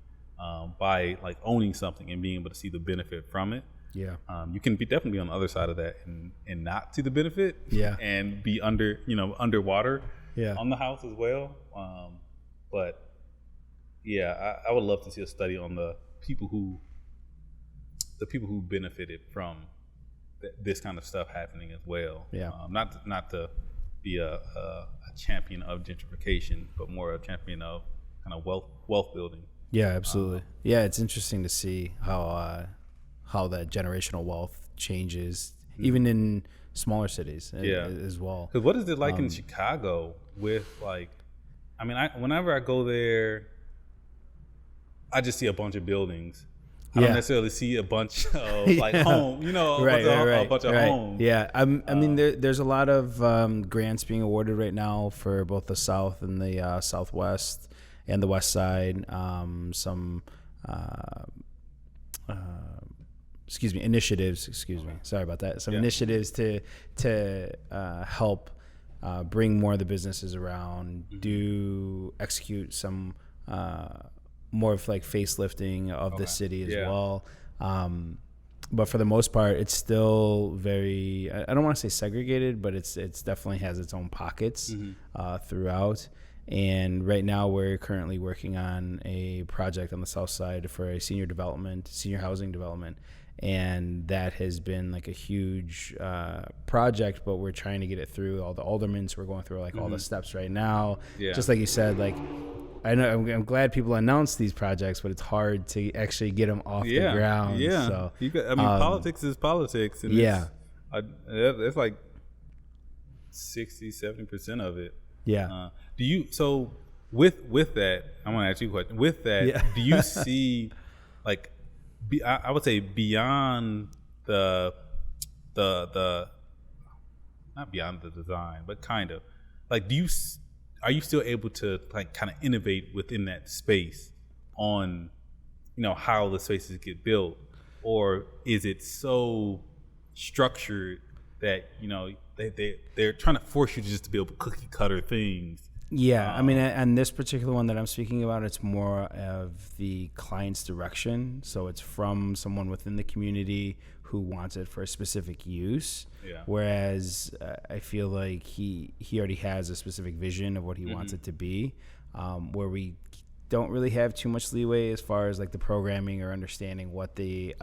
C: By owning something and being able to see the benefit from it. Yeah. You can definitely be on the other side of that and not see the benefit. Yeah. And be underwater. Yeah. On the house as well. But yeah, I would love to see a study on the people who benefited from this kind of stuff happening as well. Yeah. Not to be a champion of gentrification, but more a champion of kind of wealth building.
B: Yeah, absolutely. Yeah, it's interesting to see how that generational wealth changes, even in smaller cities as well.
C: Because what is it like in Chicago with whenever I go there, I just see a bunch of buildings. I don't necessarily see a bunch of home, a bunch of homes.
B: Yeah, I mean, there's a lot of grants being awarded right now for both the South and the Southwest and the West Side. Some initiatives. Excuse me. Sorry about that. Some initiatives to help bring more of the businesses around. Execute some more of facelifting of the city as well. But for the most part, it's still very, I don't want to say segregated, but it's definitely has its own pockets throughout. And right now we're currently working on a project on the South Side for a senior housing development. And that has been a huge project, but we're trying to get it through all the aldermen. So we're going through all the steps right now. Yeah. Just like you said, I know I'm glad people announce these projects, but it's hard to actually get them off the ground.
C: Yeah. So, politics is politics. And it's like 60-70% of it. Yeah. With that, I want to ask you a question. With that, do you see I would say beyond the not beyond the design, but kind of are you still able to kind of innovate within that space on how the spaces get built, or is it so structured that they're trying to force you to just to build cookie cutter things.
B: Yeah, I mean, and this particular one that I'm speaking about, it's more of the client's direction. So it's from someone within the community who wants it for a specific use.
C: Yeah.
B: Whereas I feel like he already has a specific vision of what he wants it to be, where we don't really have too much leeway as far as like the programming or understanding what the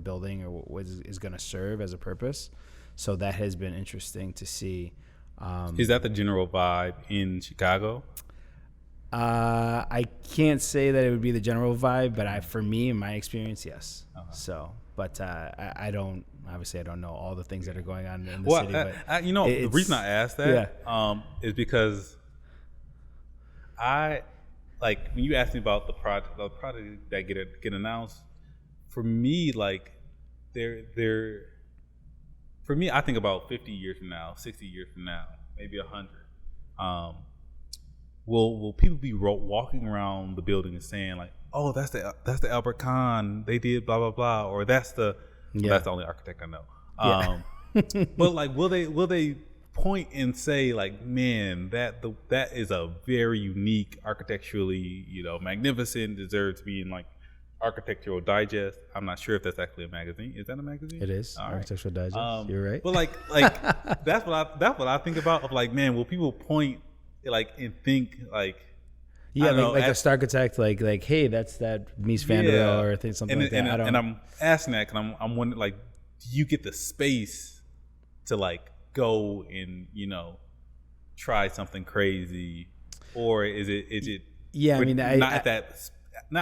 B: building or what is going to serve as a purpose. So that has been interesting to see.
C: Is that the general vibe in Chicago?
B: I can't say that it would be the general vibe, but for me, in my experience, yes.
C: Okay.
B: So, but I don't know all the things that are going on in the city. But
C: the reason I asked that is because when you asked me about the project that get announced, for me, like for me, I think about 50 years from now, 60 years from now, maybe 100. Will people be walking around the building and saying like, "Oh, that's the Albert Kahn. They did blah blah blah," or that's the only architect I know. But like, will they point and say like, "Man, that is a very unique, architecturally, magnificent, deserves to be in like Architectural Digest." I'm not sure if that's actually a magazine. Is that a magazine?
B: It is.
C: All
B: Architectural Digest. You're right.
C: But like that's what I think about. Of like, man, will people point like and think like,
B: like a star architect, like hey, that's that Mies van der Rohe or something like that.
C: And I'm asking that because I'm wondering like, do you get the space to like go and try something crazy, or is it?
B: Yeah, I mean,
C: not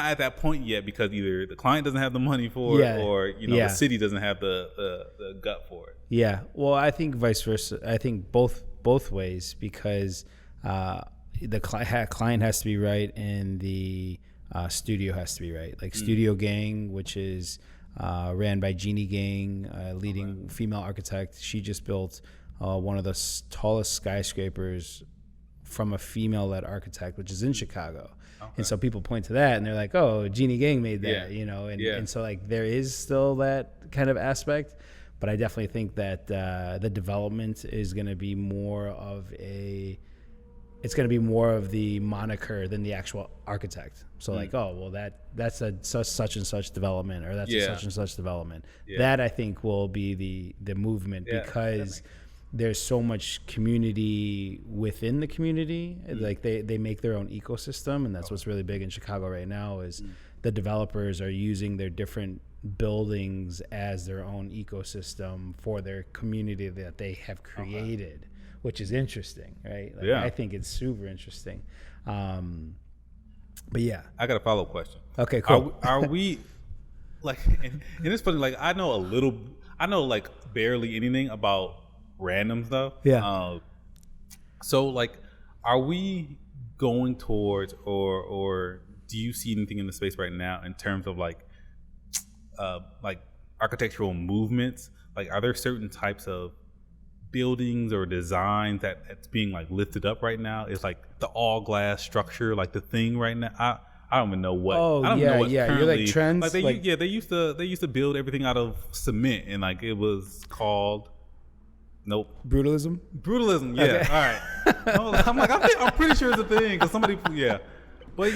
C: at that point yet, because either the client doesn't have the money for it, or the city doesn't have the gut for it.
B: Yeah, well, I think vice versa. I think both ways, because the client has to be right and the studio has to be right. Like Studio Gang, which is ran by Jeannie Gang, leading female architect. She just built one of the tallest skyscrapers from a female-led architect, which is in Chicago. Okay. And so people point to that and they're like, "Oh, Jeannie Gang made that," and so like there is still that kind of aspect, but I definitely think that the development is going to be more of the moniker than the actual architect. So like, oh, well, that's a such and such development, or that's a such and such development. Yeah. That I think will be the movement, because there's so much community within the community. Like they make their own ecosystem, and that's what's really big in Chicago right now is the developers are using their different buildings as their own ecosystem for their community that they have created, which is interesting, right? Like, I think it's super interesting. But yeah.
C: I got a follow-up question.
B: Okay, cool.
C: Are we like, and it's funny, like I know like barely anything about random stuff.
B: Yeah.
C: So like, are we going towards, or do you see anything in the space right now in terms of like architectural movements? Like, are there certain types of buildings or designs that's being like lifted up right now? It's like the all glass structure, like the thing right now. I don't even know what.
B: Oh,
C: I don't know what's
B: You're like trends.
C: Like they used to build everything out of cement, and like it was called. Nope.
B: Brutalism,
C: yeah. Okay. All right. I'm like, I'm pretty sure it's a thing, because somebody, but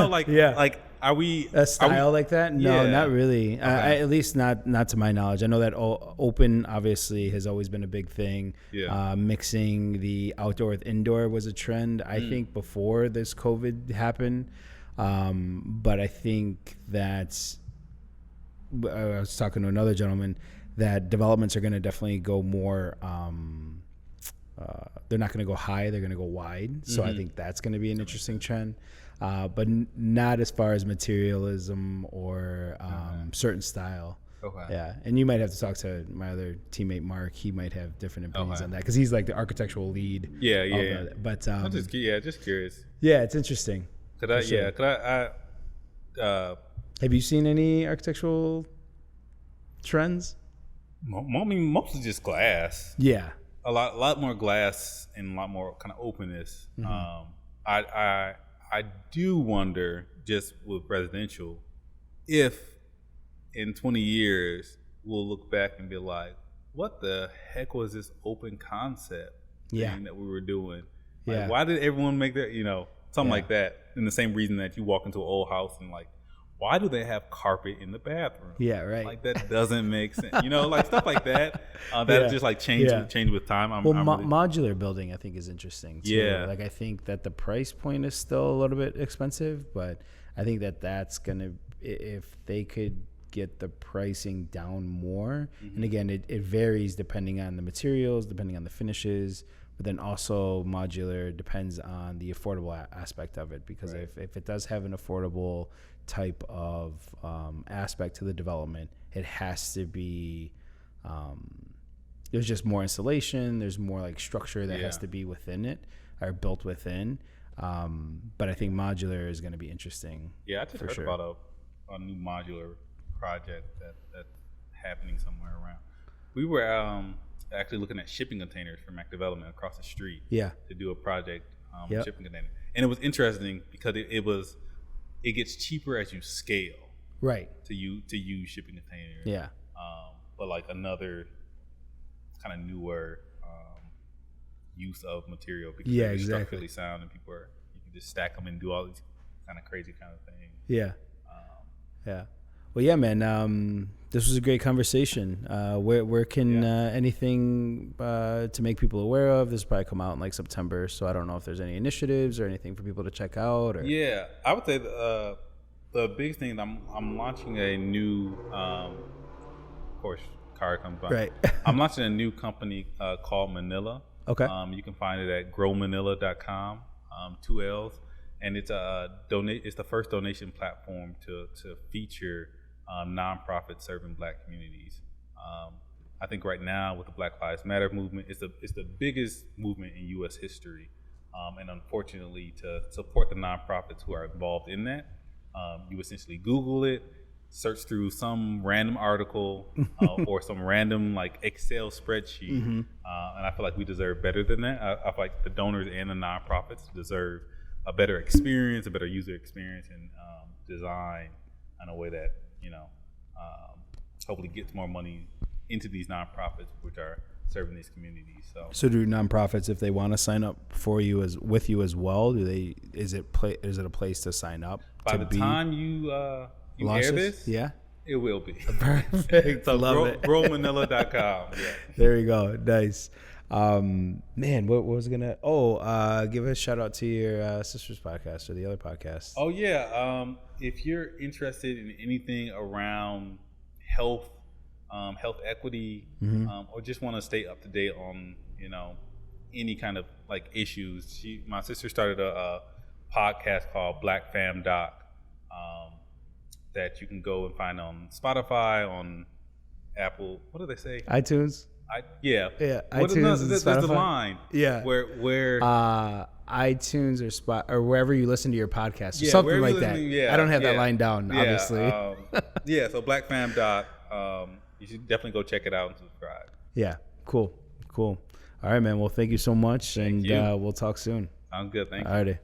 C: like, are we
B: a style like that? No, not really. Okay. At least not to my knowledge. I know that open obviously has always been a big thing. Yeah. Mixing the outdoor with indoor was a trend, I think, before this COVID happened. But I think that I was talking to another gentleman that developments are going to definitely go more, they're not going to go high, they're going to go wide. So I think that's going to be an interesting trend, but not as far as materialism or certain style. Okay. Yeah, and you might have to talk to my other teammate Mark. He might have different opinions on that, because he's like the architectural lead.
C: Yeah.
B: But
C: I'm just curious.
B: Yeah, it's interesting. Have you seen any architectural trends?
C: I mean, mostly just glass.
B: Yeah,
C: a lot more glass and a lot more kind of openness. I do wonder, just with residential, if in 20 years we'll look back and be like, what the heck was this open concept
B: Yeah.
C: thing that we were doing? Like,
B: Yeah.
C: why did everyone make their, something
B: Yeah.
C: like that? In the same reason that you walk into an old house and like, why do they have carpet in the bathroom?
B: Yeah, right.
C: Like that doesn't make sense. Like stuff like that. That
B: Yeah.
C: just like change with time. I'm really,
B: modular building I think is interesting too.
C: Yeah.
B: Like I think that the price point is still a little bit expensive, but I think that that's gonna, if they could get the pricing down more, and again it varies depending on the materials, depending on the finishes, but then also modular depends on the affordable aspect of it, because
C: Right.
B: if it does have an affordable type of aspect to the development, it has to be there's just more installation, there's more like structure that has to be within it or built within, but I think modular is going to be interesting.
C: Yeah, I just heard about a new modular project that's happening somewhere around. We were actually looking at shipping containers for MACC Development across the street.
B: Yeah.
C: To do a project with shipping containers, and it was interesting because it gets cheaper as you scale.
B: Right.
C: To use shipping containers.
B: Yeah.
C: But like another kind of newer use of material, because they're structurally sound and you can just stack them and do all these kind of crazy kind of things.
B: Yeah. Yeah. Well, yeah, man. This was a great conversation. Where can anything to make people aware of? This will probably come out in like September, so I don't know if there's any initiatives or anything for people to check out. Or
C: Yeah, I would say the big thing. I'm launching a new, of course, car comes by.
B: Right.
C: I'm launching a new company called Manila.
B: Okay.
C: You can find it at growmanila.com. 2 L's. And it's it's the first donation platform to feature nonprofits serving Black communities. I think right now with the Black Lives Matter movement, it's the biggest movement in U.S. history, and unfortunately, to support the nonprofits who are involved in that, you essentially Google it, search through some random article or some random like Excel spreadsheet, and I feel like we deserve better than that. I feel like the donors and the nonprofits deserve a better experience, a better user experience, and design in a way that hopefully gets more money into these nonprofits which are serving these communities. So
B: do nonprofits, if they want to sign up for you with you as well, is it a place to sign up?
C: By the time you air this,
B: yeah,
C: it will be.
B: Perfect.
C: So
B: Love it.
C: growmanila.com. Yeah.
B: There you go. Nice. Man, what was gonna give a shout out to your sister's podcast or the other podcast.
C: Oh yeah. If you're interested in anything around health equity, or just want to stay up to date on any kind of like issues, my sister started a podcast called Black Fam Doc, that you can go and find on Spotify, on Apple. What do they say?
B: iTunes.
C: Yeah.
B: iTunes.
C: There's the line.
B: Yeah.
C: Where
B: iTunes or wherever you listen to your podcast, or
C: Yeah,
B: something
C: wherever
B: like
C: you
B: that.
C: listen, yeah,
B: I don't have that
C: yeah.
B: line down,
C: Yeah,
B: obviously.
C: So Black Fam Doc. You should definitely go check it out and subscribe.
B: Yeah. Cool. All right, man. Well, thank you so much, and
C: you.
B: we'll talk soon.
C: Sounds good. Thank you.
B: All righty.